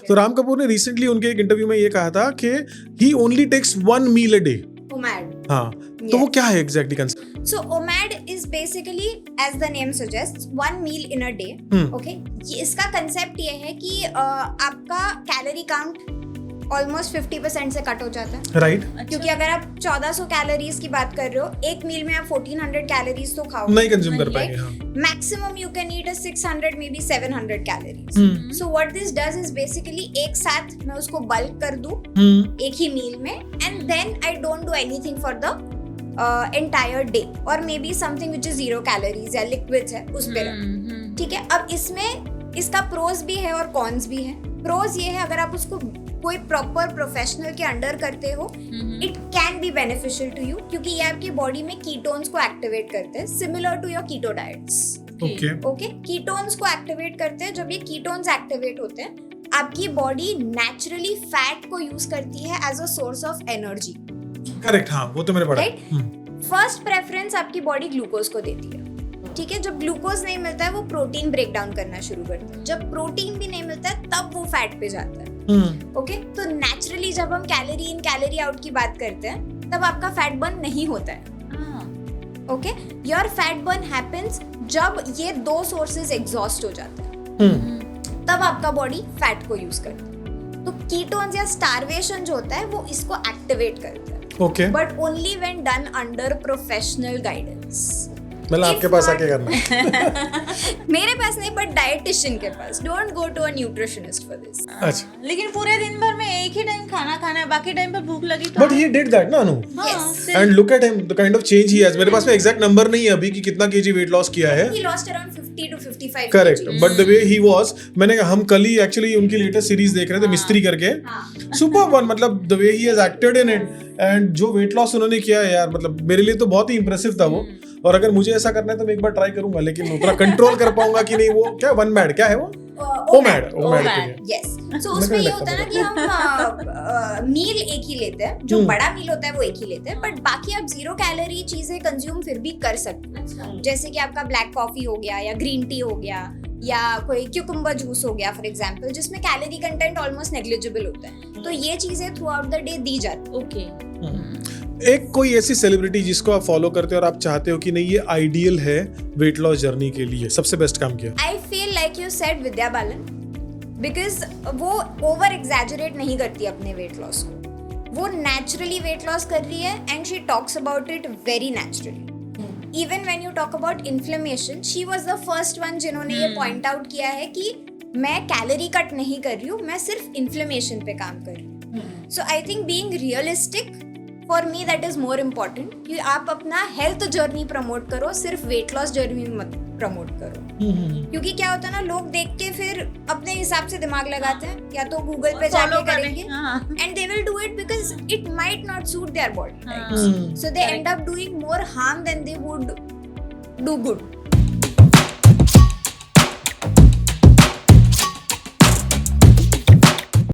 तो राम कपूर ने रिसेंटली उनके एक इंटरव्यू में ये कहा था कि he only takes 1 meal a day. OMAD. हाँ, तो वो क्या है exactly concept? So OMAD is basically, as the name suggests, 1 meal in a day. Okay? इसका कंसेप्ट ये है कि आपका कैलोरी काउंट ऑलमोस्ट 50% से कट हो जाता है, राइट? क्योंकि अगर आप 1400 कैलोरीज की बात कर रहे हो, एक मील में आप 1400 कैलोरीज तो खाओ नहीं कंज्यूम कर पाएंगे। हाँ, maximum you can eat 600 may be 700 calories. So what this does is basically एक साथ मैं उसको बल्क कर दूं एक ही मील में, and then I don't do anything for the entire day, और may be something which is 0 calories या लिक्विड्स है उस पे रख। ठीक है, अब इसमें इसका प्रोज भी है और कॉन्स भी है। प्रोज ये है, अगर आप उसको कोई प्रॉपर प्रोफेशनल के अंडर करते हो, it can be beneficial to you, क्योंकि ये आपकी बॉडी में कीटोन्स को एक्टिवेट करते हैं, similar to your keto diets. Okay, ketones को एक्टिवेट करते हैं। जब ये कीटोन्स एक्टिवेट होते हैं, आपकी बॉडी नेचुरली फैट को यूज करती है as a source of energy. Correct, हाँ, वो तो मैंने पढ़ा। फर्स्ट प्रेफरेंस आपकी बॉडी ग्लूकोज को देती है। ठीक है, जब ग्लूकोज नहीं मिलता है वो प्रोटीन ब्रेक डाउन करना शुरू करता है। जब प्रोटीन भी नहीं मिलता है तब वो फैट पे जाता है। ओके, तो नेचुरली जब हम कैलोरी इन कैलोरी आउट की बात करते हैं, तब आपका फैट बर्न नहीं होता है। Okay, your fat burn happens जब ये 2 सोर्सेज एग्जॉस्ट हो जाते हैं, तब आपका बॉडी फैट को यूज करता है। तो कीटोन्स या स्टारवेशन जो होता है वो इसको एक्टिवेट करता है, okay, but only when done under professional guidance. मतलब आपके पास आके करना। मेरे पास नहीं, बट डाइटिशियन के पास। Don't go to a nutritionist for this. अच्छा, लेकिन पूरे दिन भर में एक ही टाइम खाना खाना है, बाकी टाइम पे भूख लगी तो बट ही डिड दैट ना, Anu. And look at him, the kind of change he has. मेरे पास में एग्जैक्ट नंबर नहीं है अभी कि कितना केजी वेट लॉस किया है। He lost around 50 to 55 correct, kg. But the way he was, हम कल ही एक्चुअली उनकी लेटेस्ट सीरीज देख रहे थे, मिस्त्री करके। सुपर वन, मतलब the way he has acted in it, and जो वेट लॉस उन्होंने किया है यार, मतलब मेरे लिए तो बहुत ही इंप्रेसिव था वो। और अगर मुझे ऐसा करना है तो मैं एक बार ट्राई करूंगा, लेकिन उतना कंट्रोल कर पाऊंगा कि नहीं। वो क्या OMAD क्या है वो? OMAD yes. सो उसमें ये होता है ना कि हम मील एक ही लेते हैं, जो बड़ा मील होता है वो एक ही लेते हैं, बट बाकी आप 0 कैलोरी चीजें कंज्यूम फिर भी कर सकते हैं। जैसे कि आपका ब्लैक कॉफी हो गया, या ग्रीन टी हो गया, या कोई क्यूकम्बर जूस हो गया फॉर एग्जांपल, जिसमें कैलोरी कंटेंट ऑलमोस्ट नेग्लिजिबल होता है। तो ये चीजें थ्रू आउट द डे दी जाती है। ओके, एक कोई ऐसी सेलिब्रिटी जिसको आप फॉलो करते हो और आप चाहते हो कि नहीं ये आइडियल है वेट लॉस जर्नी के लिए, सबसे बेस्ट काम किया? I feel like you said Vidya Balan, because वो ओवर एग्जैजरेट नहीं करती अपने वेट लॉस को। वो नेचुरली वेट लॉस कर रही है, and she talks about it very naturally. Even when you talk about inflammation, she was the first one जिन्होंने ये पॉइंट आउट किया है कि मैं कैलोरी कट नहीं कर रही हूँ, मैं सिर्फ इन्फ्लेमेशन पे काम कर रही हूँ। So I think being realistic, for me that is more important कि आप अपना हेल्थ जर्नी प्रमोट करो, सिर्फ वेट लॉस जर्नी मत प्रमोट करो। क्योंकि क्या होता है ना, लोग देख के फिर अपने हिसाब से दिमाग लगाते हैं, या तो गूगल पे जाके करेंगे, and they will do it because it might not suit their body types, so they end up doing more harm than they would do good.